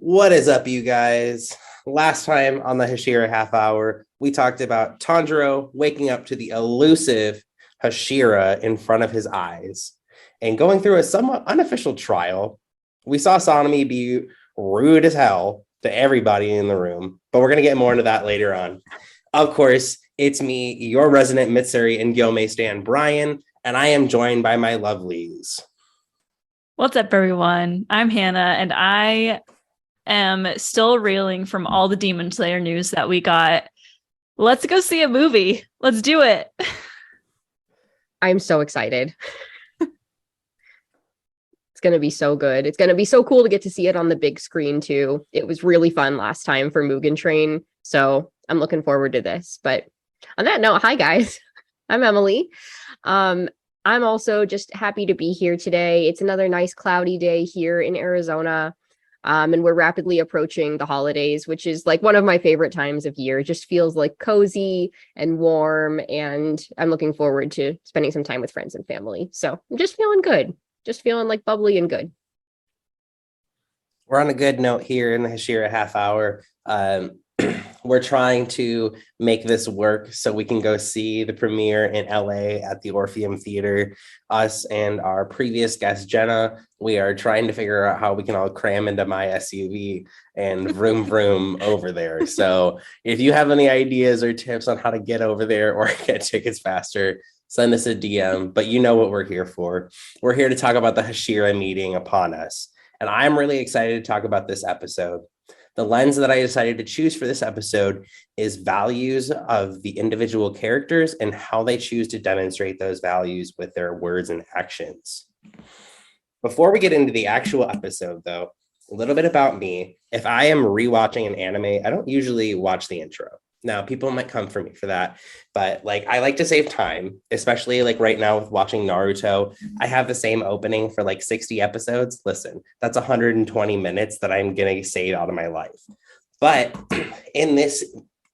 What is up, you guys? Last time on the Hashira Half Hour, we talked about Tanjiro waking up to the elusive Hashira in front of his eyes and going through a somewhat unofficial trial. We saw Sanemi be rude as hell to everybody in the room, but we're going to get more into that later on. Of course, it's me, your resident Mitsuri and Gyome stan, Bryan, and I am joined by my lovelies. What's up, everyone? I'm Hannah, and I am still reeling from all the Demon Slayer news that we got. Let's go see a movie. Let's do it. I'm so excited. It's going to be so good. It's going to be so cool to get to see it on the big screen, too. It was really fun last time for Mugen Train, so I'm looking forward to this. But on that note, hi, guys. I'm Emily. I'm also just happy to be here today. It's another nice cloudy day here in Arizona. And we're rapidly approaching the holidays, which is like one of my favorite times of year. It just feels like cozy and warm, and I'm looking forward to spending some time with friends and family. So I'm just feeling good, just feeling like bubbly and good. We're on a good note here in the Hashira Half Hour. We're trying to make this work so we can go see the premiere in LA at the Orpheum Theater. Us and our previous guest, Jenna, we are trying to figure out how we can all cram into my SUV and vroom vroom over there. So if you have any ideas or tips on how to get over there or get tickets faster, send us a DM. But you know what we're here for. We're here to talk about the Hashira meeting upon us. And I'm really excited to talk about this episode. The lens that I decided to choose for this episode is values of the individual characters and how they choose to demonstrate those values with their words and actions. Before we get into the actual episode, though, a little bit about me. If I am rewatching an anime, I don't usually watch the intro. Now, people might come for me for that, but like I like to save time, especially like right now with watching Naruto. I have the same opening for like 60 episodes. Listen, that's 120 minutes that I'm going to save out of my life. But in this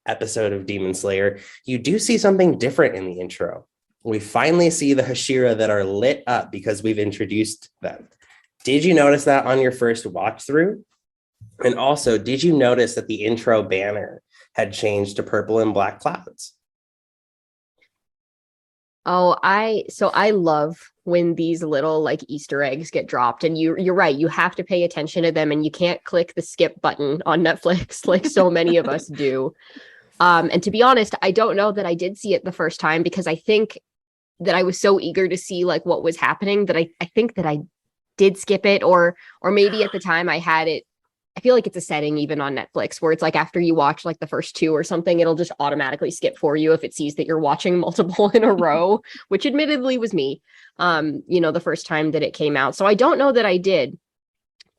episode of Demon Slayer, you do see something different in the intro. We finally see the Hashira that are lit up because we've introduced them. Did you notice that on your first watch through? And also, did you notice that the intro banner had changed to purple and black clouds? I love when these little like Easter eggs get dropped, and you're right, you have to pay attention to them, and you can't click the skip button on Netflix like so many of us do. And to be honest, I don't know that I did see it the first time because I think that I was so eager to see like what was happening that I think that I did skip it, or maybe at the time I had it. I feel like it's a setting even on Netflix where it's like after you watch like the first two or something, it'll just automatically skip for you if it sees that you're watching multiple in a row, which admittedly was me, the first time that it came out. So I don't know that I did,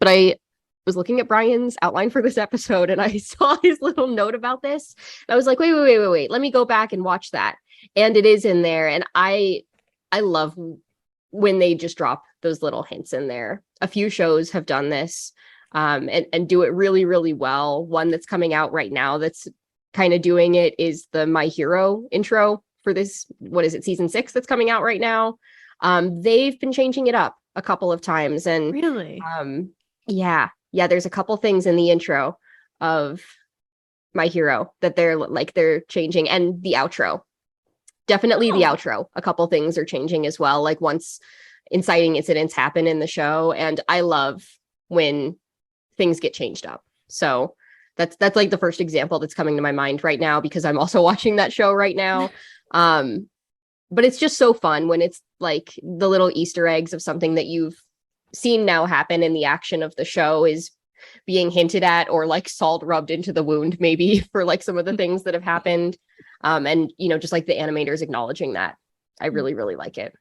but I was looking at Bryan's outline for this episode and I saw his little note about this. And I was like, wait. Let me go back and watch that. And it is in there. And I love when they just drop those little hints in there. A few shows have done this. And do it really, really well. One that's coming out right now that's kind of doing it is the My Hero intro for this, what is it, season 6 that's coming out right now. They've been changing it up a couple of times. And Really? Yeah, there's a couple things in the intro of My Hero that they're changing, and the outro. Definitely the outro. A couple things are changing as well, like once inciting incidents happen in the show. And I love when things get changed up. So that's like the first example that's coming to my mind right now because I'm also watching that show right now. But it's just so fun when it's like the little Easter eggs of something that you've seen now happen in the action of the show is being hinted at, or like salt rubbed into the wound maybe for like some of the things that have happened. And just like the animators acknowledging that. I really, really like it.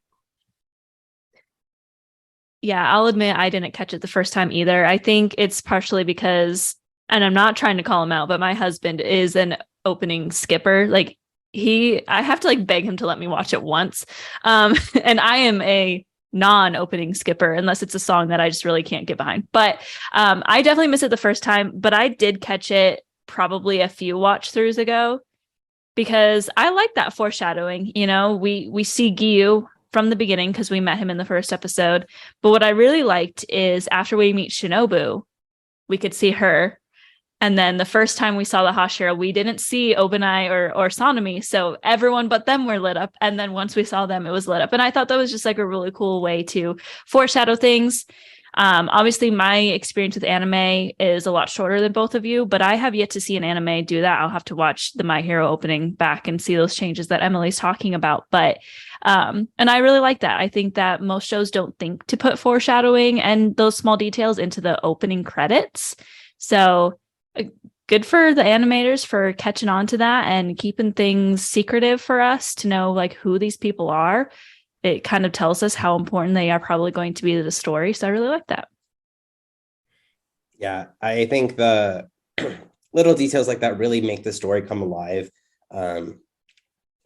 Yeah, I'll admit I didn't catch it the first time either. I think it's partially because, and I'm not trying to call him out, but my husband is an opening skipper. Like I have to like beg him to let me watch it once. And I am a non-opening skipper unless it's a song that I just really can't get behind. But I definitely missed it the first time, but I did catch it probably a few watch throughs ago because I like that foreshadowing. We see Gyu from the beginning because we met him in the first episode. But what I really liked is after we meet Shinobu, we could see her. And then the first time we saw the Hashira, we didn't see Obanai or Sanemi. So everyone but them were lit up. And then once we saw them, it was lit up. And I thought that was just like a really cool way to foreshadow things. Obviously, my experience with anime is a lot shorter than both of you, but I have yet to see an anime do that. I'll have to watch the My Hero opening back and see those changes that Emily's talking about. But and I really like that. I think that most shows don't think to put foreshadowing and those small details into the opening credits. So good for the animators for catching on to that and keeping things secretive for us to know like who these people are. It kind of tells us how important they are probably going to be to the story. So I really like that. Yeah, I think the little details like that really make the story come alive.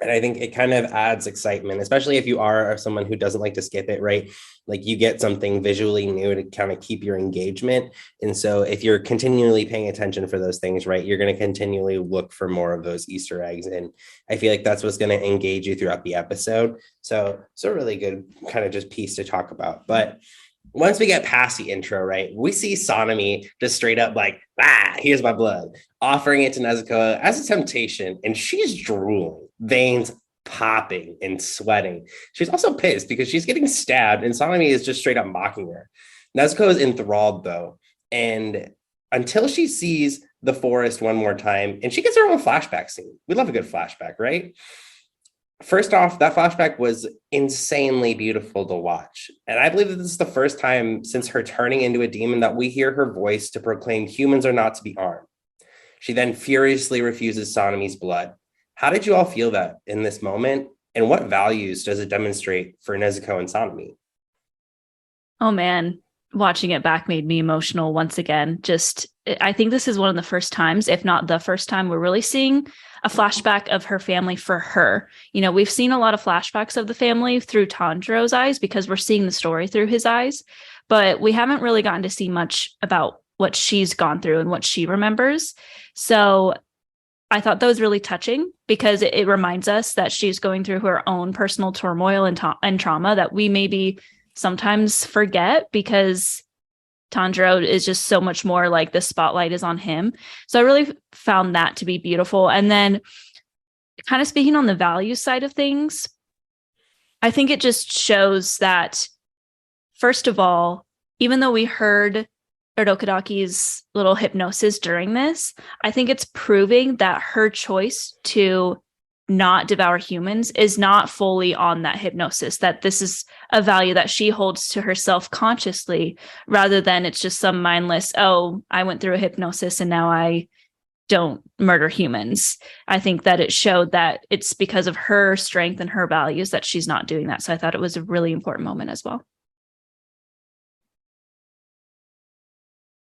And I think it kind of adds excitement, especially if you are someone who doesn't like to skip it, right? Like you get something visually new to kind of keep your engagement. And so if you're continually paying attention for those things, right, you're going to continually look for more of those Easter eggs. And I feel like that's what's going to engage you throughout the episode. So it's a really good kind of just piece to talk about. But once we get past the intro, right, we see Sanemi just straight up like, here's my blood, offering it to Nezuko as a temptation. And she's drooling, veins popping and sweating. She's also pissed because she's getting stabbed and Sanemi is just straight up mocking her. Nezuko is enthralled though. And until she sees the forest one more time and she gets her own flashback scene. We love a good flashback, right? First off, that flashback was insanely beautiful to watch. And I believe that this is the first time since her turning into a demon that we hear her voice to proclaim humans are not to be harmed. She then furiously refuses Sanemi's blood. How did you all feel that in this moment? And what values does it demonstrate for Nezuko and Sanemi? Oh man, watching it back made me emotional once again. I think this is one of the first times, if not the first time, we're really seeing a flashback of her family for her. You know, we've seen a lot of flashbacks of the family through Tanjiro's eyes because we're seeing the story through his eyes, but we haven't really gotten to see much about what she's gone through and what she remembers. So I thought that was really touching because it reminds us that she's going through her own personal turmoil and trauma that we maybe sometimes forget because Tanjiro is just so much more like the spotlight is on him. So I really found that to be beautiful. And then kind of speaking on the value side of things, I think it just shows that, first of all, even though we heard Urokodaki's little hypnosis during this, I think it's proving that her choice to not devour humans is not fully on that hypnosis, that this is a value that she holds to herself consciously rather than it's just some mindless, oh, I went through a hypnosis and now I don't murder humans. I think that it showed that it's because of her strength and her values that she's not doing that. So I thought it was a really important moment as well.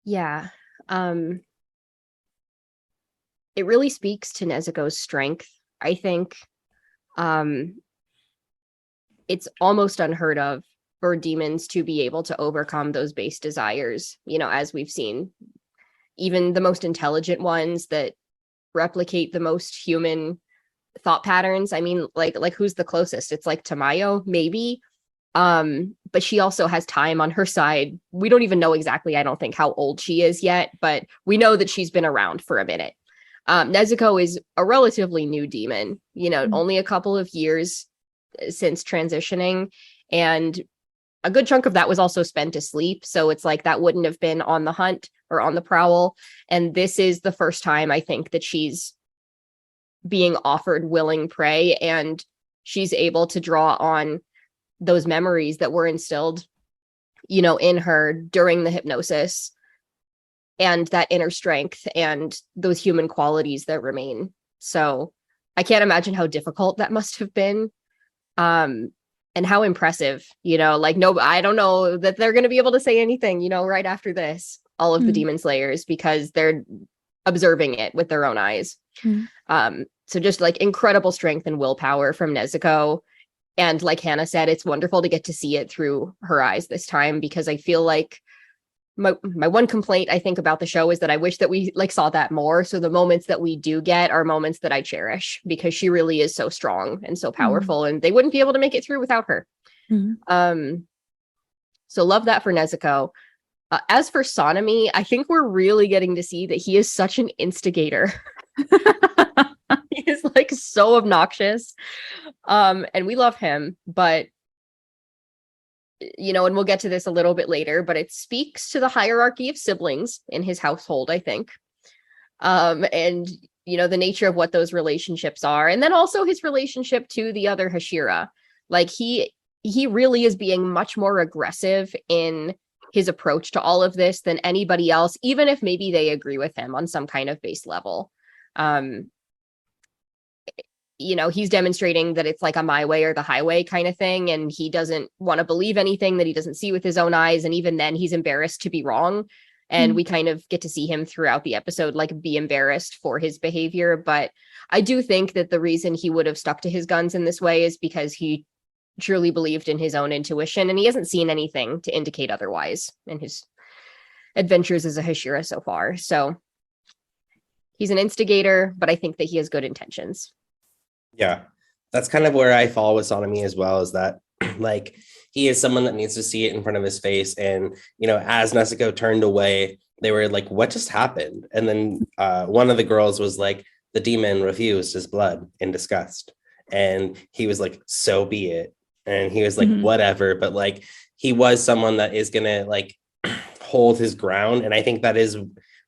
Yeah. It really speaks to Nezuko's strength. I think it's almost unheard of for demons to be able to overcome those base desires, you know, as we've seen. Even the most intelligent ones that replicate the most human thought patterns. I mean, like who's the closest? It's like Tamayo, maybe. But she also has time on her side. We don't even know exactly, I don't think, how old she is yet, but we know that she's been around for a minute. Nezuko is a relatively new demon, you know, only a couple of years since transitioning, and a good chunk of that was also spent asleep. So it's like that wouldn't have been on the hunt or on the prowl. And this is the first time I think that she's being offered willing prey, and she's able to draw on those memories that were instilled, you know, in her during the hypnosis, and that inner strength and those human qualities that remain. So I can't imagine how difficult that must have been. And how impressive, you know, like, no, I don't know that they're going to be able to say anything, you know, right after this, all of the demon slayers, because they're observing it with their own eyes. So just like incredible strength and willpower from Nezuko. And like Hannah said, it's wonderful to get to see it through her eyes this time, because I feel like my one complaint I think about the show is that I wish that we like saw that more. So the moments that we do get are moments that I cherish, because she really is so strong and so powerful, and they wouldn't be able to make it through without her. So love that for Nezuko. As for Sonami, I think we're really getting to see that he is such an instigator. He is like so obnoxious. And we love him, but and we'll get to this a little bit later, but it speaks to the hierarchy of siblings in his household, I think. And the nature of what those relationships are, and then also his relationship to the other Hashira. Like he really is being much more aggressive in his approach to all of this than anybody else, even if maybe they agree with him on some kind of base level. He's demonstrating that it's like a my way or the highway kind of thing, and he doesn't want to believe anything that he doesn't see with his own eyes, and even then he's embarrassed to be wrong. And we kind of get to see him throughout the episode like be embarrassed for his behavior. But I do think that the reason he would have stuck to his guns in this way is because he truly believed in his own intuition, and he hasn't seen anything to indicate otherwise in his adventures as a Hashira so far. So he's an instigator, but I think that he has good intentions. Yeah, that's kind of where I fall with Sonami as well, is that like he is someone that needs to see it in front of his face. And, as Nezuko turned away, they were like, what just happened? And then one of the girls was like, the demon refused his blood in disgust. And he was like, so be it. And he was like, whatever. But like, he was someone that is going to like hold his ground. And I think that is,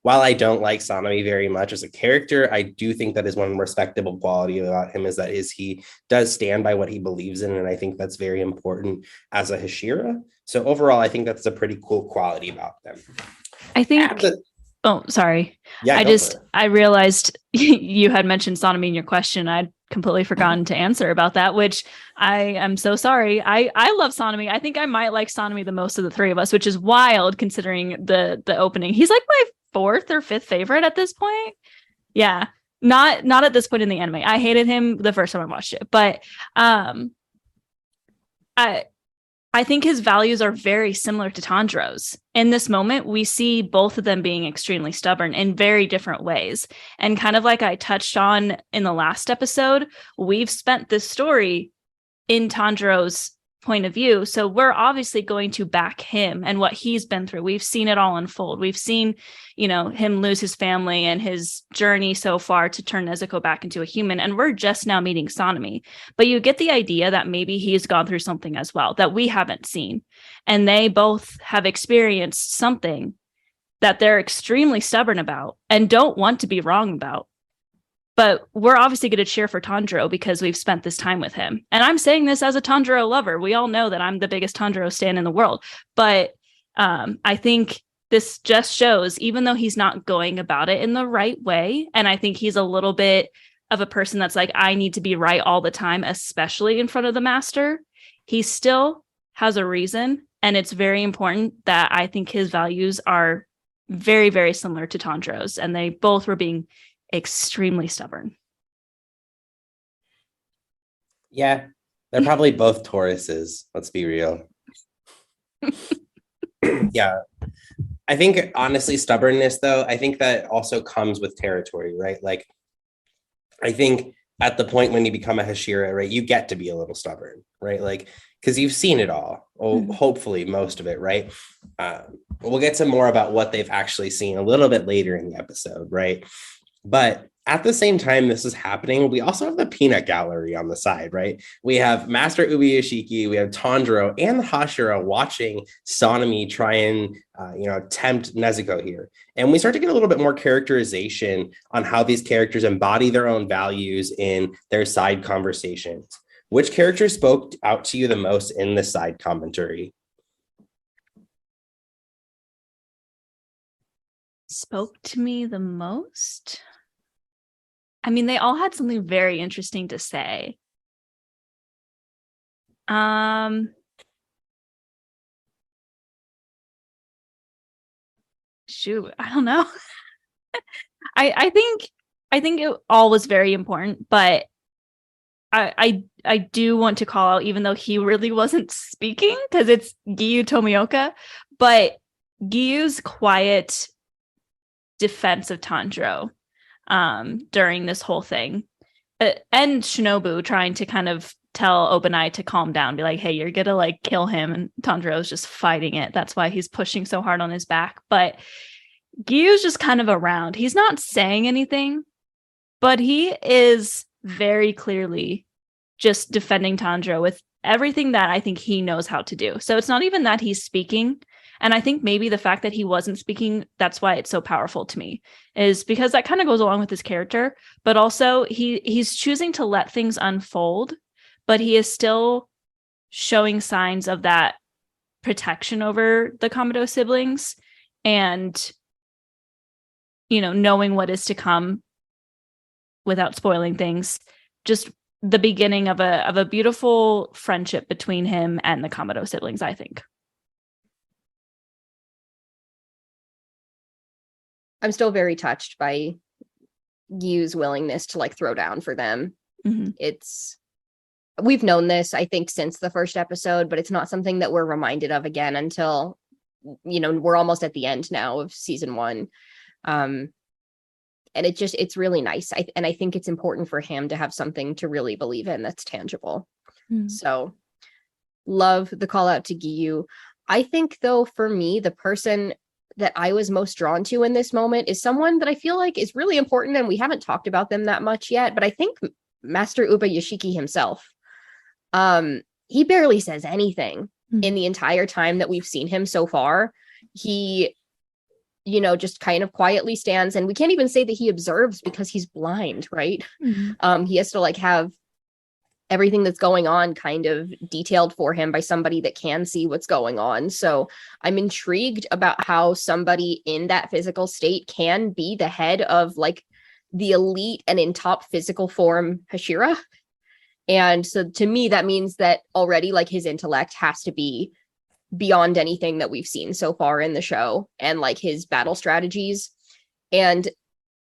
while I don't like Sonami very much as a character, I do think that is one respectable quality about him, is that he does stand by what he believes in. And I think that's very important as a Hashira. So overall, I think that's a pretty cool quality about them. I think... Oh, sorry. Yeah, I realized you had mentioned Sonami in your question. I'd completely forgotten to answer about that, which I am so sorry. I love Sonami. I think I might like Sonami the most of the three of us, which is wild considering the opening. He's like my fourth or fifth favorite at this point. Yeah. Not at this point in the anime. I hated him the first time I watched it, but I think his values are very similar to Tanjiro's. In this moment, we see both of them being extremely stubborn in very different ways. And kind of like I touched on in the last episode, we've spent this story in Tanjiro's point of view. So we're obviously going to back him and what he's been through. We've seen it all unfold. We've seen, him lose his family and his journey so far to turn Nezuko back into a human. And we're just now meeting Sonami. But you get the idea that maybe he's gone through something as well that we haven't seen. And they both have experienced something that they're extremely stubborn about and don't want to be wrong about. But we're obviously going to cheer for Tanjiro because we've spent this time with him. And I'm saying this as a Tanjiro lover. We all know that I'm the biggest Tanjiro stan in the world. But I think this just shows, even though he's not going about it in the right way, and I think he's a little bit of a person that's like, I need to be right all the time, especially in front of the master, he still has a reason. And it's very important that I think his values are very, very similar to Tanjiro's. And they both were being extremely stubborn. Yeah, they're probably both Tauruses. Let's be real. Yeah. I think honestly, stubbornness though, I think that also comes with territory, right? Like, I think at the point when you become a Hashira, right, you get to be a little stubborn, right? Like, because you've seen it all, hopefully most of it, right? We'll get to more about what they've actually seen a little bit later in the episode, right? But at the same time this is happening, we also have the peanut gallery on the side, right? We have Master Ubuyashiki, we have Tanjiro, and the Hashira watching Sonami try and, tempt Nezuko here. And we start to get a little bit more characterization on how these characters embody their own values in their side conversations. Which character spoke out to you the most in this side commentary? Spoke to me the most? I mean, they all had something very interesting to say. Shoot, I don't know. I think it all was very important, but I do want to call out, even though he really wasn't speaking, because it's Giyu Tomioka, but Giyu's quiet defense of Tanjiro during this whole thing, and Shinobu trying to kind of tell Obanai to calm down, be like, hey, you're gonna like kill him. And Tanjiro's just fighting it. That's why he's pushing so hard on his back. But Gyu's just kind of around. He's not saying anything, but he is very clearly just defending Tanjiro with everything that I think he knows how to do. So it's not even that he's speaking. And I think maybe the fact that he wasn't speaking, that's why it's so powerful to me, is because that kind of goes along with his character, but also he's choosing to let things unfold, but he is still showing signs of that protection over the Kamado siblings and, you know, knowing what is to come without spoiling things. Just the beginning of a beautiful friendship between him and the Kamado siblings, I think. I'm still very touched by Gyu's willingness to like throw down for them. Mm-hmm. We've known this, I think, since the first episode, but it's not something that we're reminded of again until, you know, we're almost at the end now of season 1. And it's really nice. I think it's important for him to have something to really believe in that's tangible. Mm. So love the call out to Gyu. I think though, for me, the person that I was most drawn to in this moment is someone that I feel like is really important, and we haven't talked about them that much yet, but I think Master Uba Yoshiki himself. He barely says anything in the entire time that we've seen him so far. He, you know, just kind of quietly stands, and we can't even say that he observes because he's blind, right? Mm-hmm. He has to like have everything that's going on kind of detailed for him by somebody that can see what's going on. So I'm intrigued about how somebody in that physical state can be the head of like the elite and in top physical form Hashira. And so to me, that means that already like his intellect has to be beyond anything that we've seen so far in the show, and like his battle strategies. And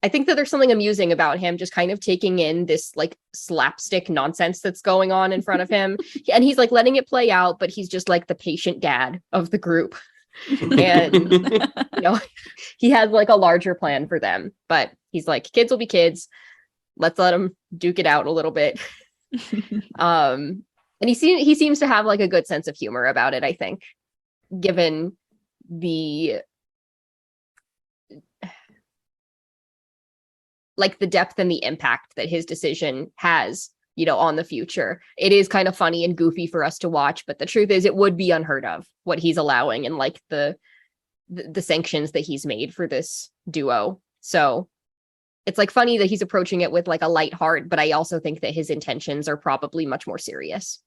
I think that there's something amusing about him just kind of taking in this like slapstick nonsense that's going on in front of him. And he's like letting it play out, but he's just like the patient dad of the group. And, you know, he has like a larger plan for them, but he's like, kids will be kids. Let's let them duke it out a little bit. And he seems to have like a good sense of humor about it, I think, given the like the depth and the impact that his decision has, you know, on the future. It is kind of funny and goofy for us to watch, but the truth is it would be unheard of what he's allowing and like the sanctions that he's made for this duo. So it's like funny that he's approaching it with like a light heart, but I also think that his intentions are probably much more serious.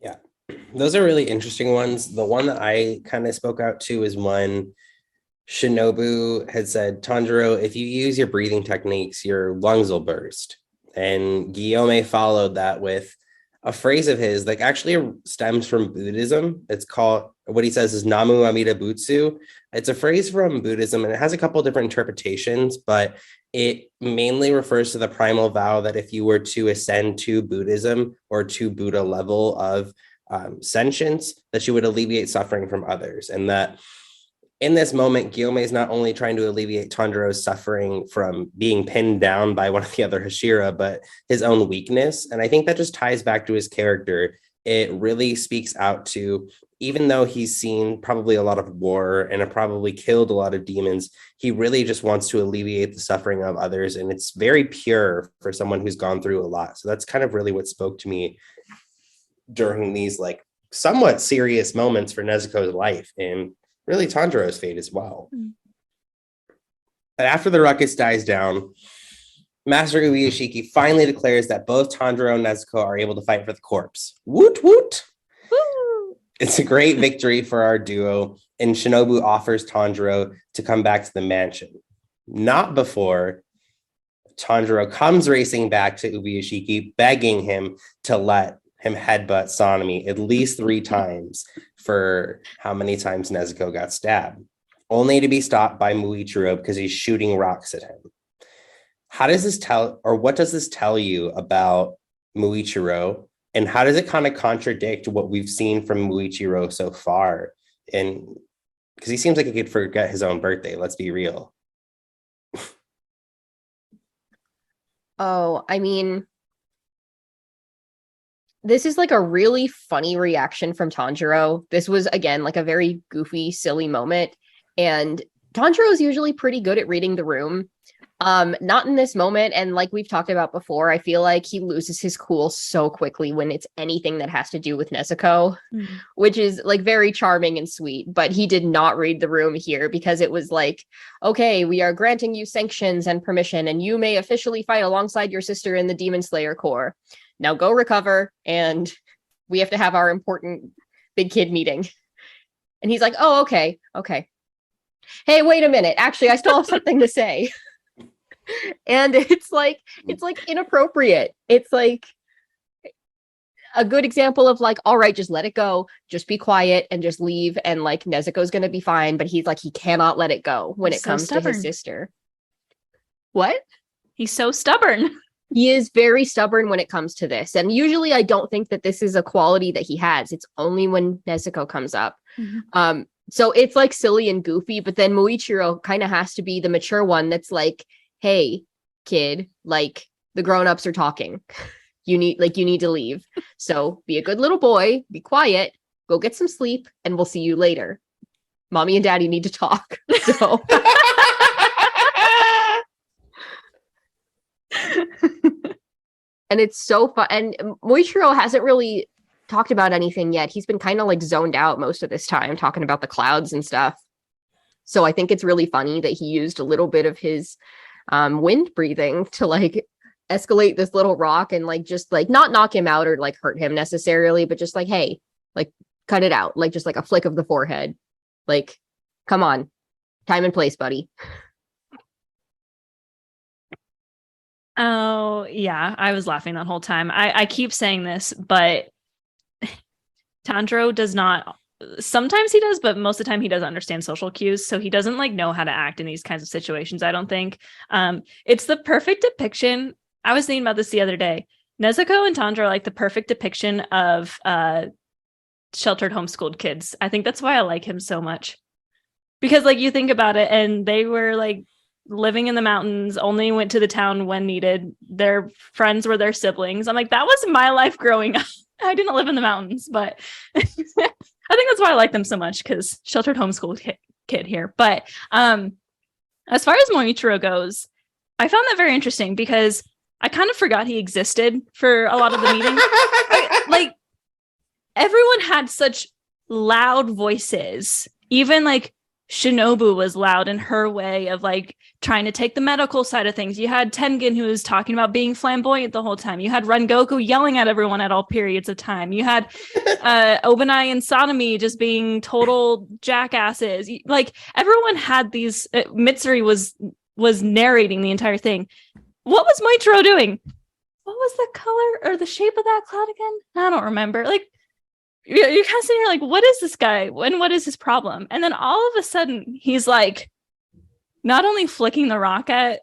Yeah, those are really interesting ones. The one that I kind of spoke out to is when Shinobu had said, Tanjiro, if you use your breathing techniques, your lungs will burst. And Guillaume followed that with a phrase of his that actually stems from Buddhism. It's called, what he says is Namu Amida Butsu. It's a phrase from Buddhism, and it has a couple different interpretations, but it mainly refers to the primal vow that if you were to ascend to Buddhism or to Buddha level of sentience, that you would alleviate suffering from others. And that in this moment, Guillaume is not only trying to alleviate Tanjiro's suffering from being pinned down by one of the other Hashira, but his own weakness. And I think that just ties back to his character. It really speaks out to, even though he's seen probably a lot of war and probably killed a lot of demons, he really just wants to alleviate the suffering of others. And it's very pure for someone who's gone through a lot. So that's kind of really what spoke to me during these like somewhat serious moments for Nezuko's life and really Tanjiro's fate as well. But after the ruckus dies down, Master Ueyoshiki finally declares that both Tanjiro and Nezuko are able to fight for the corpse. Woot woot! Woo! It's a great victory for our duo, and Shinobu offers Tanjiro to come back to the mansion. Not before Tanjiro comes racing back to Ueyoshiki, begging him to let him headbutt Sanemi at least 3 times for how many times Nezuko got stabbed, only to be stopped by Muichiro because he's shooting rocks at him. How does this tell, or what does this tell you about Muichiro, and how does it kind of contradict what we've seen from Muichiro so far? And because he seems like he could forget his own birthday, let's be real. Oh, I mean, this is like a really funny reaction from Tanjiro. This was again like a very goofy, silly moment. And Tanjiro is usually pretty good at reading the room. Not in this moment. And like we've talked about before, I feel like he loses his cool so quickly when it's anything that has to do with Nezuko, which is like very charming and sweet. But he did not read the room here because it was like, okay, we are granting you sanctions and permission, and you may officially fight alongside your sister in the Demon Slayer Corps. Now go recover, and we have to have our important big kid meeting. And he's like, oh, okay. Hey, wait a minute. Actually, I still have something to say. And it's like inappropriate. It's like a good example of like, all right, just let it go, just be quiet and just leave, and like Nezuko's gonna be fine. But he's like, he cannot let it go when it comes to his sister. What? He's so stubborn. He is very stubborn when it comes to this. And usually I don't think that this is a quality that he has. It's only when Nezuko comes up. So it's like silly and goofy, but then Muichiro kind of has to be the mature one that's like, hey, kid, like the grown-ups are talking. You need to leave. So be a good little boy, be quiet, go get some sleep, and we'll see you later. Mommy and daddy need to talk. So and it's so fun. And Moichiro hasn't really talked about anything yet. He's been kind of like zoned out most of this time talking about the clouds and stuff. So I think it's really funny that he used a little bit of his wind breathing to like escalate this little rock and like just like not knock him out or like hurt him necessarily, but just like, hey, like cut it out, like just like a flick of the forehead, like come on, time and place, buddy. Oh yeah, I was laughing that whole time. I keep saying this, but Tanjiro does not, sometimes he does, but most of the time he doesn't understand social cues, so he doesn't like know how to act in these kinds of situations. I don't think it's the perfect depiction. I was thinking about this the other day. Nezuko and Tanjiro are like the perfect depiction of sheltered homeschooled kids. I think that's why I like him so much, because like you think about it, and they were like living in the mountains, only went to the town when needed. Their friends were their siblings. I'm like, that was my life growing up. I didn't live in the mountains, but I think that's why I like them so much, because sheltered homeschool kid here. But as far as Moichiro goes, I found that very interesting because I kind of forgot he existed for a lot of the meeting. Like everyone had such loud voices. Even like Shinobu was loud in her way of like trying to take the medical side of things. You had Tengen, who was talking about being flamboyant the whole time. You had Rengoku yelling at everyone at all periods of time. You had Obanai and Sanemi just being total jackasses. Like everyone had these. Mitsuri was narrating the entire thing. What was Moichiro doing? What was the color or the shape of that cloud again? I don't remember. Like you're kind of sitting here like, what is this guy? What is his problem? And then all of a sudden, he's like, not only flicking the rock at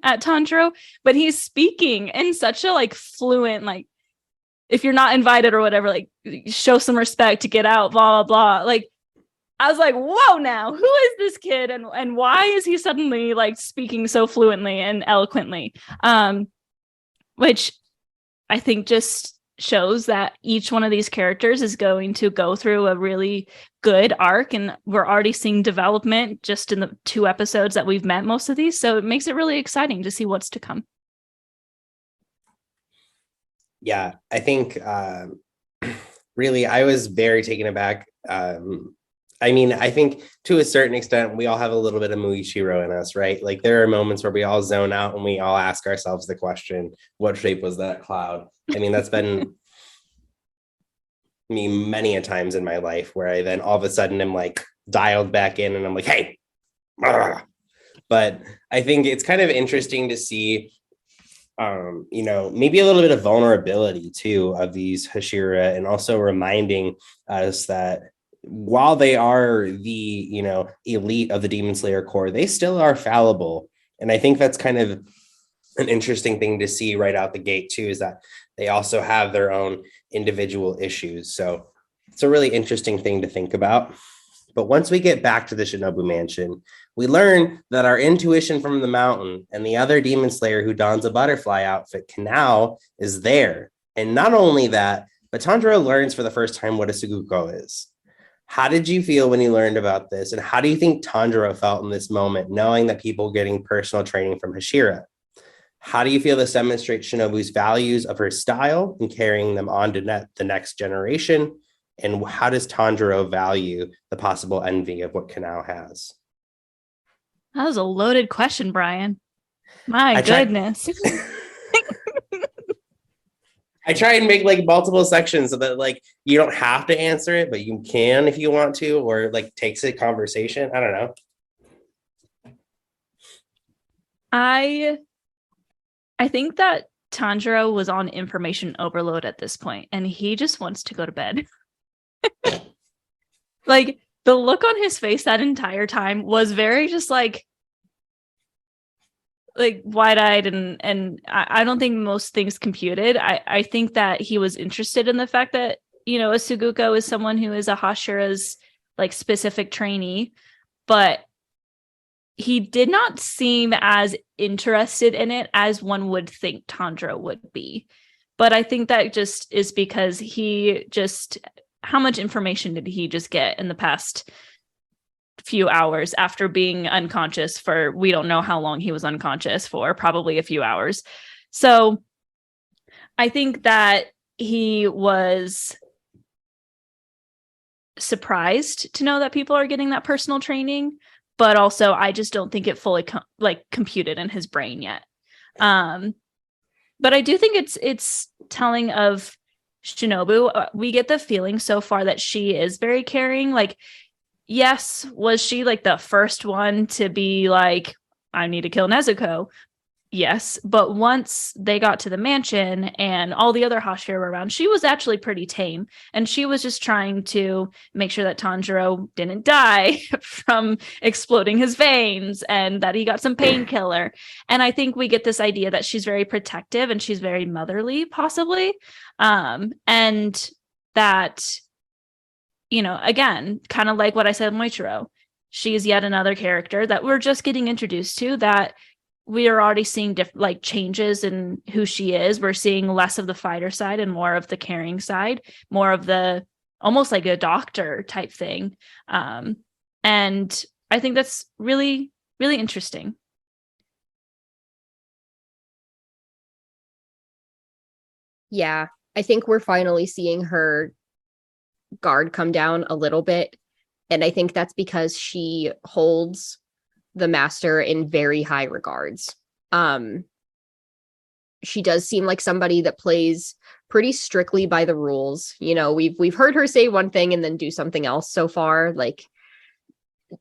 Tanjiro, but he's speaking in such a like fluent, like, if you're not invited or whatever, like show some respect to get out, blah, blah, blah. Like, I was like, whoa, now who is this kid? And why is he suddenly like speaking so fluently and eloquently? Which I think just shows that each one of these characters is going to go through a really good arc, and we're already seeing development just in the 2 episodes that we've met most of these, so it makes it really exciting to see what's to come. Yeah, I think really I was very taken aback. I mean, I think to a certain extent we all have a little bit of Muichiro in us, right? Like there are moments where we all zone out and we all ask ourselves the question, what shape was that cloud? I mean, that's been me many a times in my life where I then all of a sudden am like dialed back in and I'm like, hey. But I think it's kind of interesting to see, you know, maybe a little bit of vulnerability too of these Hashira, and also reminding us that while they are the, you know, elite of the Demon Slayer Corps, they still are fallible. And I think that's kind of an interesting thing to see right out the gate too, is that they also have their own individual issues. So it's a really interesting thing to think about. But once we get back to the Shinobu Mansion, we learn that our intuition from the mountain and the other demon slayer who dons a butterfly outfit, Kanao, is there. And not only that, but Tanjiro learns for the first time what a Suguko is. How did you feel when you learned about this? And how do you think Tanjiro felt in this moment, knowing that people getting personal training from Hashira? How do you feel this demonstrates Shinobu's values of her style and carrying them on to the next generation? And how does Tanjiro value the possible envy of what Kanao has? That was a loaded question, Brian. My I goodness. I try and make like multiple sections so that like you don't have to answer it, but you can if you want to, or like takes a conversation. I don't know. I think that Tanjiro was on information overload at this point, and he just wants to go to bed. Like, the look on his face that entire time was very just like wide-eyed, and I don't think most things computed. I think that he was interested in the fact that, you know, a Suguko is someone who is a Hashira's like specific trainee, but he did not seem as interested in it as one would think Tanjiro would be. But I think that just is because how much information did he just get in the past few hours after being unconscious for, we don't know how long he was unconscious for, probably a few hours. So I think that he was surprised to know that people are getting that personal training, but also I just don't think it fully computed in his brain yet. But I do think it's telling of Shinobu. We get the feeling so far that she is very caring. Like, yes, was she like the first one to be like, I need to kill Nezuko? Yes, but once they got to the mansion and all the other Hashira were around, she was actually pretty tame, and she was just trying to make sure that Tanjiro didn't die from exploding his veins and that he got some painkiller. And I think we get this idea that she's very protective and she's very motherly, possibly, and that, you know, again, kind of like what I said, Moichiro, she is yet another character that we're just getting introduced to, that we are already seeing changes in who she is. We're seeing less of the fighter side and more of the caring side, more of the almost like a doctor type thing. And I think that's really, really interesting. Yeah, I think we're finally seeing her guard come down a little bit. And I think that's because she holds the master in very high regards. She does seem like somebody that plays pretty strictly by the rules. You know, we've heard her say one thing and then do something else so far. Like,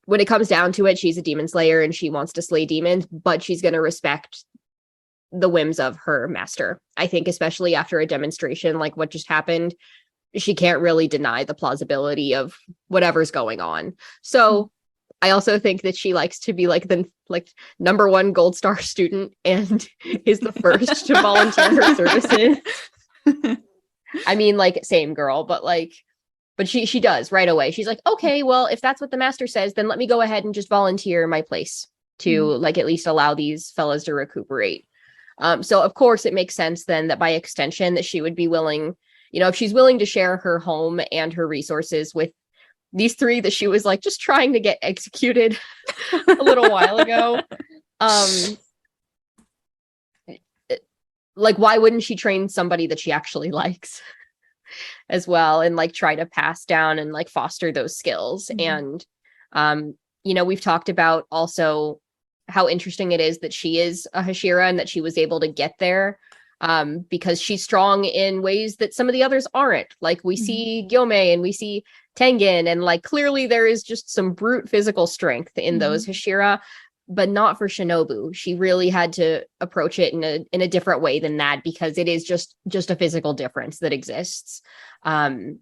when it comes down to it, she's a demon slayer and she wants to slay demons, but she's going to respect the whims of her master. I think especially after a demonstration like what just happened, she can't really deny the plausibility of whatever's going on. So I also think that she likes to be like the number one gold star student and is the first to volunteer her services. I mean, like, same girl, but she does right away. She's like, okay, well, if that's what the master says, then let me go ahead and just volunteer my place to like at least allow these fellas to recuperate. So of course it makes sense then that by extension that she would be willing, you know, if she's willing to share her home and her resources with these three that she was like just trying to get executed a little while ago. Like, why wouldn't she train somebody that she actually likes as well and like try to pass down and like foster those skills? And you know, we've talked about also how interesting it is that she is a Hashira and that she was able to get there because she's strong in ways that some of the others aren't. Like, we see Gyomei and we see Tengen, and like clearly there is just some brute physical strength in those Hashira, but not for Shinobu. She really had to approach it in a different way than that, because it is just a physical difference that exists. And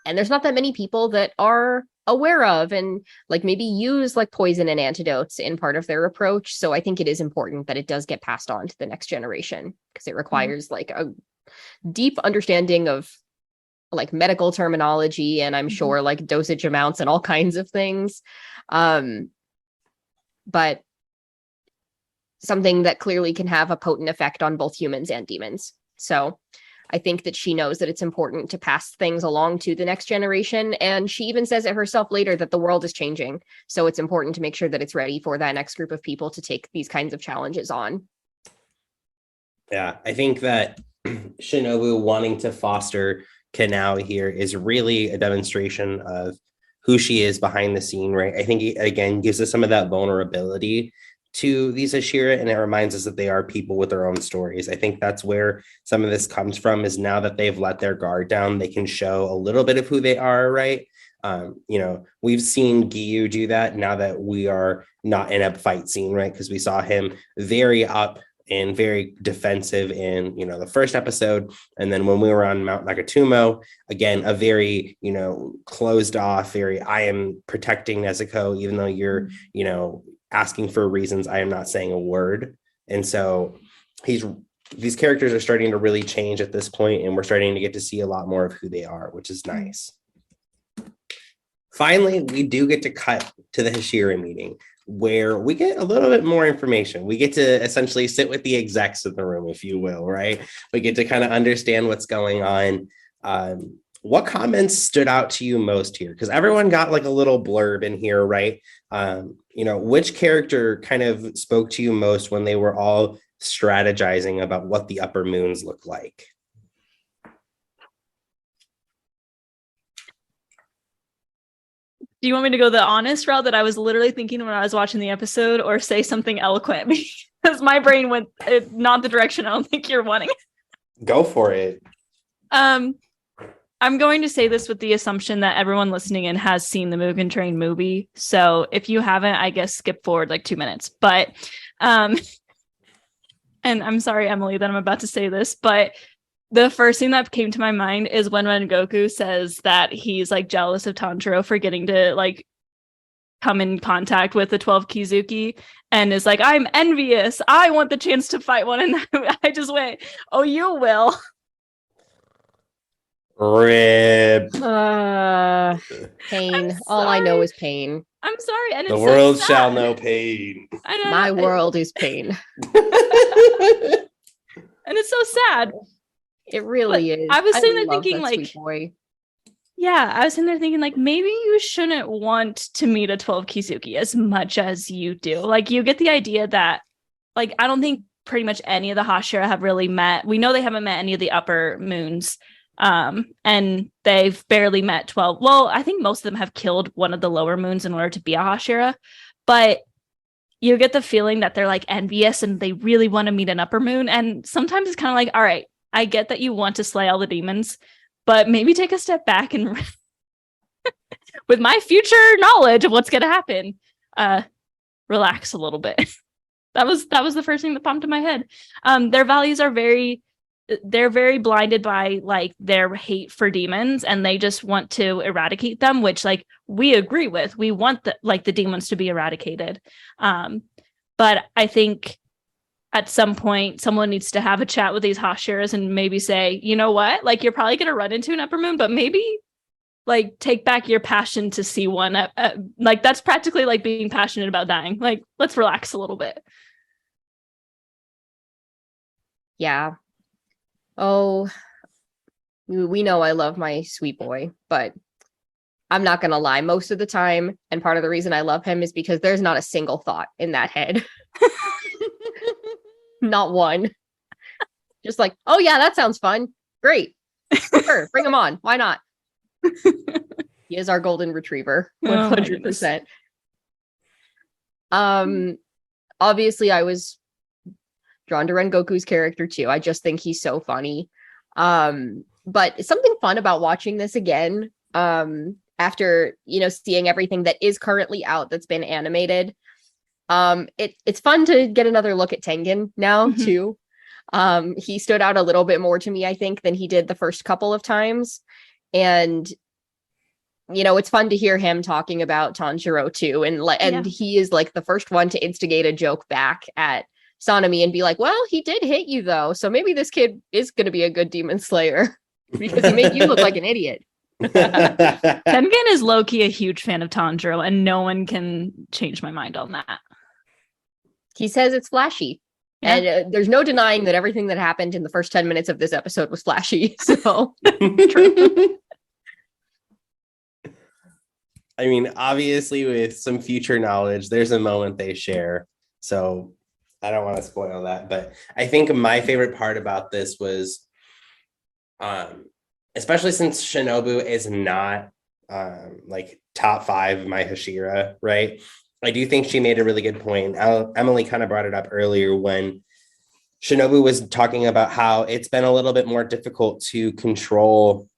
there's not that many people that are aware of and like maybe use like poison and antidotes in part of their approach. So I think it is important that it does get passed on to the next generation, because it requires like a deep understanding of like medical terminology, and I'm sure like dosage amounts and all kinds of things. But something that clearly can have a potent effect on both humans and demons. So I think that she knows that it's important to pass things along to the next generation. And she even says it herself later that the world is changing. So it's important to make sure that it's ready for that next group of people to take these kinds of challenges on. Yeah, I think that Shinobu wanting to foster Kanao here is really a demonstration of who she is behind the scene, right? I think it, again, gives us some of that vulnerability to these Hashira, and it reminds us that they are people with their own stories. I think that's where some of this comes from, is now that they've let their guard down, they can show a little bit of who they are, right? We've seen Giyu do that now that we are not in a fight scene, right? Because we saw him very up and very defensive in, the first episode. And then when we were on Mount Nakatomo, again, a very, closed off, very, I am protecting Nezuko, even though you're, asking for reasons, I am not saying a word. And so these characters are starting to really change at this point, and we're starting to get to see a lot more of who they are, which is nice. Finally, we do get to cut to the Hashira meeting, where we get a little bit more information. We get to essentially sit with the execs in the room, if you will, right? We get to kind of understand what's going on. What comments stood out to you most here? Because everyone got like a little blurb in here, right? Which character kind of spoke to you most when they were all strategizing about what the upper moons look like? Do you want me to go the honest route that I was literally thinking when I was watching the episode, or say something eloquent? Because my brain went not the direction I don't think you're wanting. Go for it. I'm going to say this with the assumption that everyone listening in has seen the Mugen Train movie. So if you haven't, I guess skip forward like 2 minutes. But and I'm sorry, Emily, that I'm about to say this, but the first thing that came to my mind is when Goku says that he's like jealous of Tanjiro for getting to like come in contact with the 12 Kizuki, and is like, I'm envious. I want the chance to fight one. And I just went, oh, you will. Rip. Pain. All I know is pain. I'm sorry. And the it's world so shall know pain. My world is pain. And it's so sad. It really is. I was sitting there thinking, like, sweet boy. Yeah, I was sitting there thinking, like, maybe you shouldn't want to meet a 12 Kizuki as much as you do. Like, you get the idea that, like, I don't think pretty much any of the Hashira have really met. We know they haven't met any of the upper moons. And they've barely met 12. Well, I think most of them have killed one of the lower moons in order to be a Hashira. But you get the feeling that they're, like, envious and they really want to meet an upper moon. And sometimes it's kind of like, all right, I get that you want to slay all the demons, but maybe take a step back and with my future knowledge of what's going to happen, relax a little bit. That was the first thing that popped in my head. Their values are they're very blinded by like their hate for demons, and they just want to eradicate them, which like we agree with. We want the demons to be eradicated. But I think at some point someone needs to have a chat with these Hashiras and maybe say, you know what, like you're probably going to run into an upper moon, but maybe like take back your passion to see one. Like that's practically like being passionate about dying. Like let's relax a little bit. Yeah. Oh, we know I love my sweet boy, but I'm not going to lie. Most of the time, and part of the reason I love him is because there's not a single thought in that head. Not one. Just like, oh yeah, that sounds fun. Great. Sure, bring him on. Why not? He is our golden retriever. 100%. Obviously I was drawn to Rengoku's character too. I just think he's so funny. But something fun about watching this again, after, seeing everything that is currently out that's been animated. It's fun to get another look at Tengen now too. He stood out a little bit more to me, I think, than he did the first couple of times. And it's fun to hear him talking about Tanjiro too. And he is like the first one to instigate a joke back at Sanemi and be like, well, he did hit you though, so maybe this kid is going to be a good demon slayer. because he made you look like an idiot. Tengen is low-key a huge fan of Tanjiro, and no one can change my mind on that. He says it's flashy. Yeah. And there's no denying that everything that happened in the first 10 minutes of this episode was flashy. So, True. I mean, obviously, with some future knowledge, there's a moment they share. So I don't want to spoil that. But I think my favorite part about this was, especially since Shinobu is not like top 5 of my Hashira, right? I do think she made a really good point. Emily kind of brought it up earlier when Shinobu was talking about how it's been a little bit more difficult to control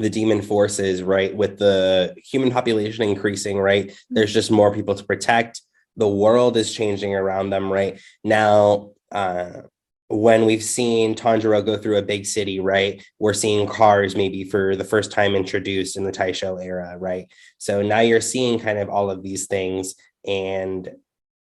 the demon forces, right? With the human population increasing, right? There's just more people to protect. The world is changing around them, right? Now, when we've seen Tanjiro go through a big city, right? We're seeing cars maybe for the first time introduced in the Taisho era, right? So now you're seeing kind of all of these things and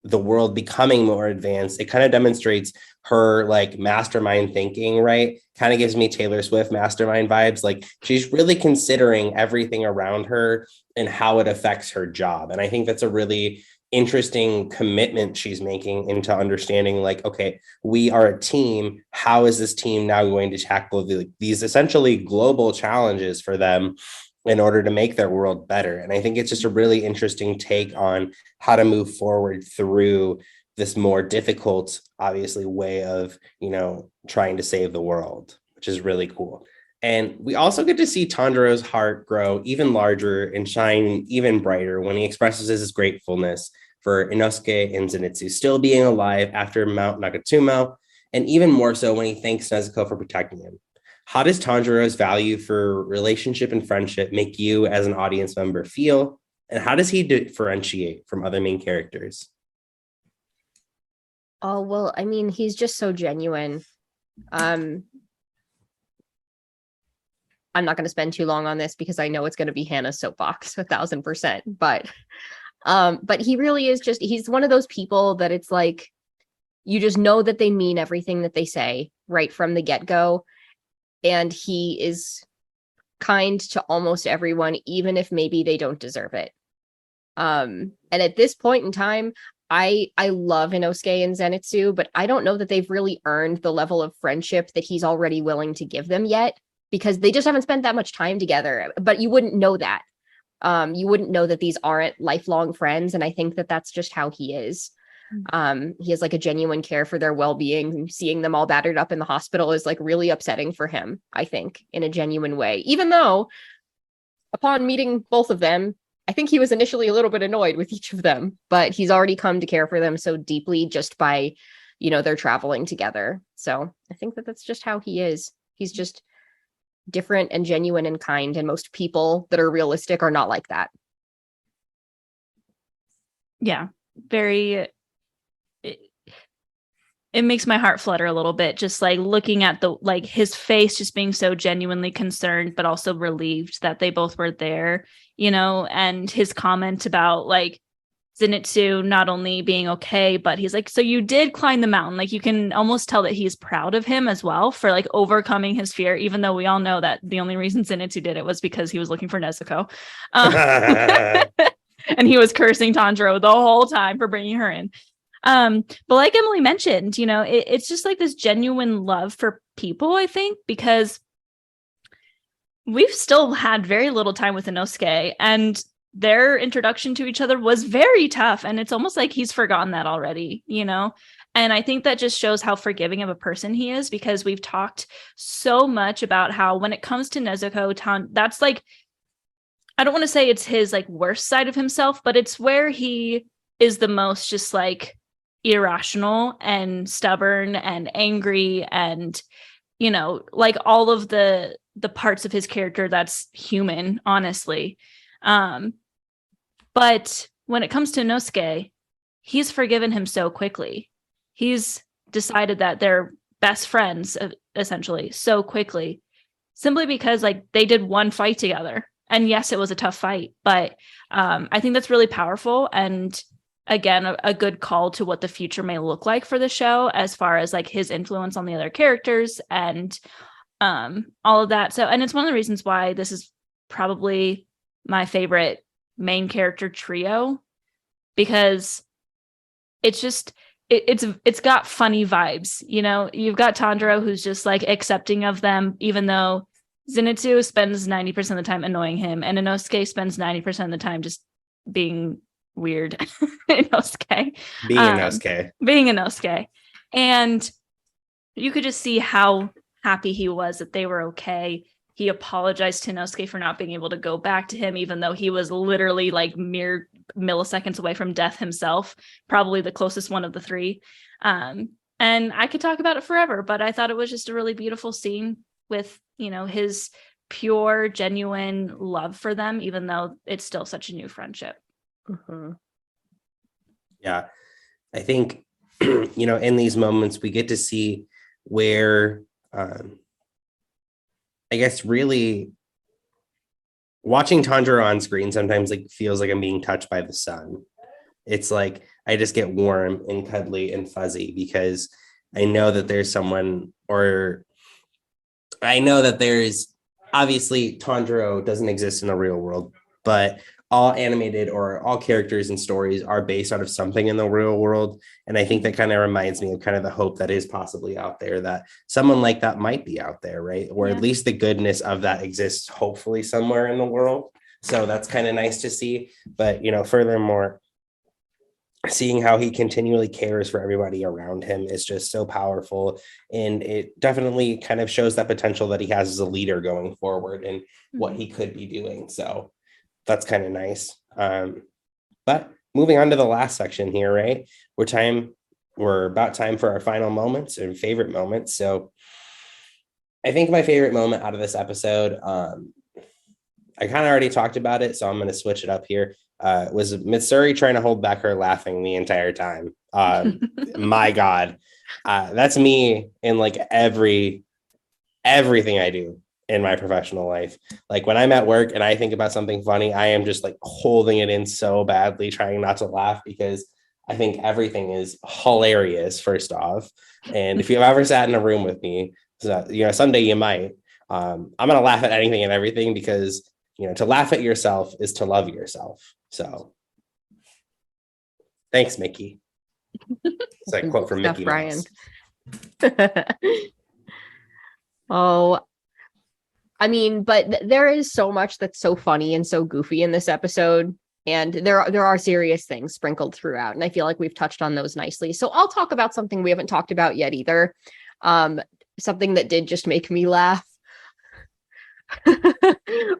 the world becoming more advanced. It kind of demonstrates her like mastermind thinking, right? Kind of gives me Taylor Swift mastermind vibes. Like she's really considering everything around her and how it affects her job. And I think that's a really interesting commitment she's making into understanding like, okay, we are a team. How is this team now going to tackle these essentially global challenges for them in order to make their world better? And I think it's just a really interesting take on how to move forward through this more difficult, obviously, way of, trying to save the world, which is really cool. And we also get to see Tanjiro's heart grow even larger and shine even brighter when he expresses his gratefulness for Inosuke and Zenitsu still being alive after Mount Nakatsumo, and even more so when he thanks Nezuko for protecting him. How does Tanjiro's value for relationship and friendship make you as an audience member feel? And how does he differentiate from other main characters? oh, well, I mean, he's just so genuine. I'm not going to spend too long on this because I know it's going to be Hannah's soapbox 1,000%. But he really is he's one of those people that it's like, you just know that they mean everything that they say right from the get-go. And he is kind to almost everyone, even if maybe they don't deserve it. And at this point in time, I love Inosuke and Zenitsu, but I don't know that they've really earned the level of friendship that he's already willing to give them yet, because they just haven't spent that much time together. But you wouldn't know that. You wouldn't know that these aren't lifelong friends. And I think that that's just how he is. He has like a genuine care for their well-being. Seeing them all battered up in the hospital is like really upsetting for him, I think, in a genuine way. Even though upon meeting both of them, I think he was initially a little bit annoyed with each of them, but he's already come to care for them so deeply just by, they're traveling together. So I think that that's just how he is. He's just different and genuine and kind. And most people that are realistic are not like that. Yeah, very. It makes my heart flutter a little bit, just like looking at his face, just being so genuinely concerned, but also relieved that they both were there, and his comment about like Zenitsu not only being okay, but he's like, so you did climb the mountain. Like you can almost tell that he's proud of him as well for like overcoming his fear, even though we all know that the only reason Zenitsu did it was because he was looking for Nezuko. And he was cursing Tanjiro the whole time for bringing her in. But like Emily mentioned, it's just like this genuine love for people, I think, because we've still had very little time with Inosuke, and their introduction to each other was very tough. And it's almost like he's forgotten that already, And I think that just shows how forgiving of a person he is, because we've talked so much about how when it comes to Nezuko, that's like, I don't want to say it's his like worst side of himself, but it's where he is the most just like irrational and stubborn and angry and, like all of the parts of his character that's human, honestly. But when it comes to Inosuke, he's forgiven him so quickly. He's decided that they're best friends, essentially, so quickly, simply because like they did one fight together. And yes, it was a tough fight, but I think that's really powerful. And again, a good call to what the future may look like for the show, as far as like his influence on the other characters and all of that. So, and it's one of the reasons why this is probably my favorite main character trio, because it's just it's got funny vibes. You know, you've got Tanjiro, who's just like accepting of them, even though Zenitsu spends 90% of the time annoying him, and Inosuke spends 90% of the time just being weird. Inosuke. Being Inosuke. Being Inosuke. And you could just see how happy he was that they were okay. He apologized to Inosuke for not being able to go back to him, even though he was literally like mere milliseconds away from death himself, probably the closest one of the three. And I could talk about it forever, but I thought it was just a really beautiful scene with, you know, his pure, genuine love for them, even though it's still such a new friendship. Mm-hmm. Yeah, I think, you know, in these moments, we get to see where, I guess, really watching Tanjiro on screen sometimes like feels like I'm being touched by the sun. It's like I just get warm and cuddly and fuzzy because I know that there's someone, or I know that there's obviously Tanjiro doesn't exist in the real world, but all animated or all characters and stories are based out of something in the real world. And I think that kind of reminds me of kind of the hope that is possibly out there, that someone like that might be out there, right? Or at least the goodness of that exists, hopefully somewhere in the world. So that's kind of nice to see. But, you know, furthermore, seeing how he continually cares for everybody around him is just so powerful. And it definitely kind of shows that potential that he has as a leader going forward and what he could be doing. So that's kind of nice. But moving on to the last section here, right? We're about time for our final moments and favorite moments. So I think my favorite moment out of this episode, I kind of already talked about it, so I'm going to switch it up here. Was Mitsuri trying to hold back her laughing the entire time. My God, that's me in like everything I do in my professional life. Like when I'm at work and I think about something funny, I am just like holding it in so badly, trying not to laugh, because I think everything is hilarious, first off. And if you've ever sat in a room with me, so, you know, someday you might, I'm going to laugh at anything and everything, because, you know, to laugh at yourself is to love yourself. So thanks, Mickey. It's a quote from Mickey Brian. Mouse. Oh, I mean, but there is so much that's so funny and so goofy in this episode, and there are serious things sprinkled throughout, and I feel like we've touched on those nicely. So I'll talk about something we haven't talked about yet either. Something that did just make me laugh.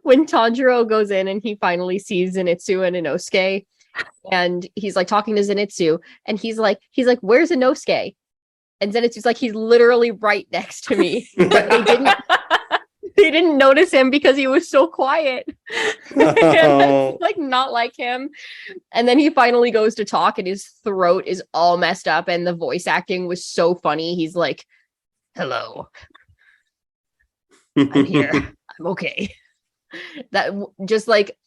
When Tanjiro goes in and he finally sees Zenitsu and Inosuke, and he's like talking to Zenitsu, and he's like, "Where's Inosuke?" And Zenitsu's like, "He's literally right next to me." But they didn't notice him because he was so quiet. That's, like, not like him. And then he finally goes to talk and his throat is all messed up and the voice acting was so funny. He's like, "Hello. I'm here. I'm okay." That just like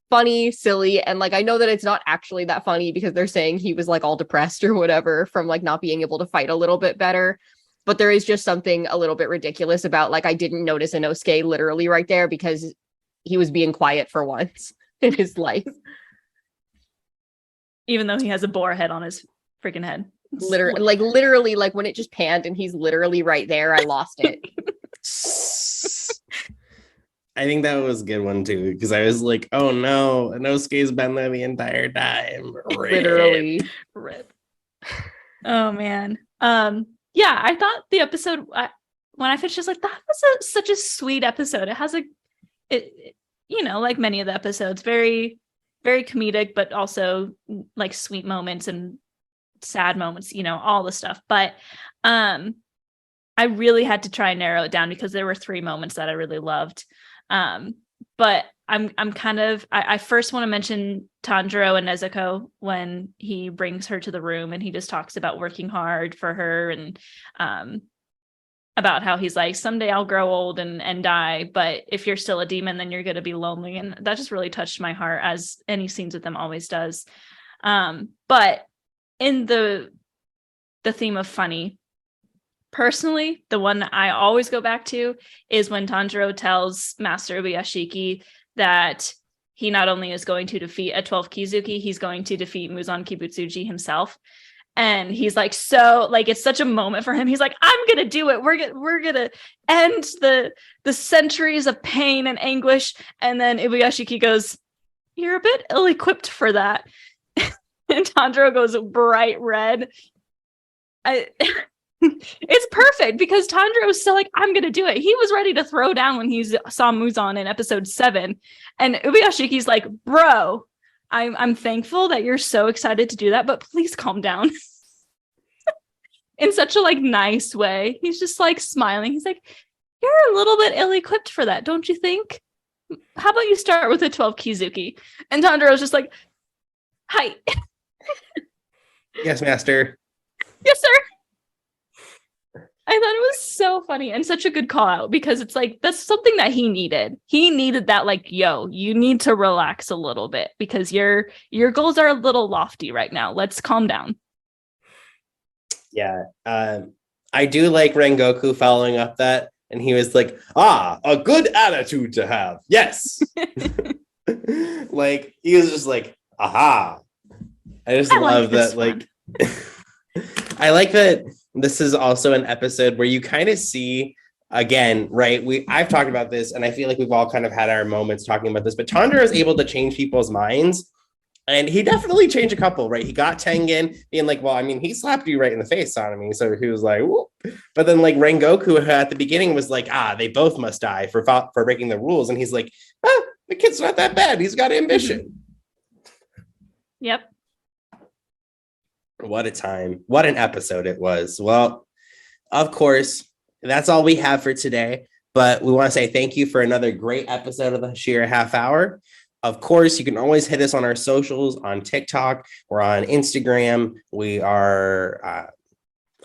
funny, silly, and like I know that it's not actually that funny because they're saying he was like all depressed or whatever from like not being able to fight a little bit better. But there is just something a little bit ridiculous about, like, I didn't notice Inosuke literally right there because he was being quiet for once in his life. Even though he has a boar head on his freaking head. Literally, like when it just panned and he's literally right there, I lost it. I think that was a good one too, because I was like, oh no, Inosuke's been there the entire time. Literally. Rip. Oh man. Yeah, I thought the episode, when I finished, I was like, that was such a sweet episode. It has you know, like many of the episodes, very, very comedic, but also like sweet moments and sad moments, you know, all the stuff. But I really had to try and narrow it down because there were 3 moments that I really loved. But I'm kind of, I first want to mention Tanjiro and Nezuko when he brings her to the room and he just talks about working hard for her and about how he's like, someday I'll grow old and die, but if you're still a demon, then you're going to be lonely. And that just really touched my heart, as any scenes with them always does. But in the theme of funny, personally, the one I always go back to is when Tanjiro tells Master Ubuyashiki that he not only is going to defeat a 12 Kizuki, he's going to defeat Muzan Kibutsuji himself. And he's like, so like, it's such a moment for him. He's like, I'm going to do it. We're going to end the centuries of pain and anguish. And then Ubuyashiki goes, you're a bit ill-equipped for that. And Tanjiro goes bright red. It's perfect because Tanjiro was still like, I'm going to do it. He was ready to throw down when he saw Muzan in episode 7. And Ubuyashiki's like, bro, I'm thankful that you're so excited to do that, but please calm down. In such a like nice way. He's just like smiling. He's like, you're a little bit ill-equipped for that, don't you think? How about you start with a 12 Kizuki? And Tanjiro's just like, hi. Yes, master. Yes, sir. I thought it was so funny and such a good call out because it's like, that's something that he needed. He needed that, like, yo, you need to relax a little bit because your goals are a little lofty right now. Let's calm down. Yeah. I do like Rengoku following up that. And he was like, a good attitude to have. Yes. Like, he was just like, aha. I love that. Like, I like that this is also an episode where you kind of see, again, right? I've talked about this, and I feel like we've all kind of had our moments talking about this, but Tanjiro is able to change people's minds. And he definitely changed a couple, right? He got Tengen being like, well, I mean, he slapped you right in the face, Sanemi. So he was like, whoop. But then like Rengoku at the beginning was like, they both must die for breaking the rules. And he's like, the kid's not that bad. He's got ambition. Yep. What a time. What an episode it was. Well, of course, that's all we have for today. But we want to say thank you for another great episode of the Hashira Half Hour. Of course, you can always hit us on our socials, on TikTok, we're on Instagram, we are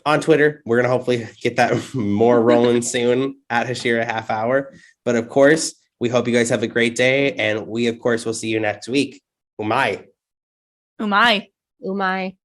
on Twitter. We're going to hopefully get that more rolling soon at Hashira Half Hour. But of course, we hope you guys have a great day. And we, of course, will see you next week. Umai. Umai. Umai.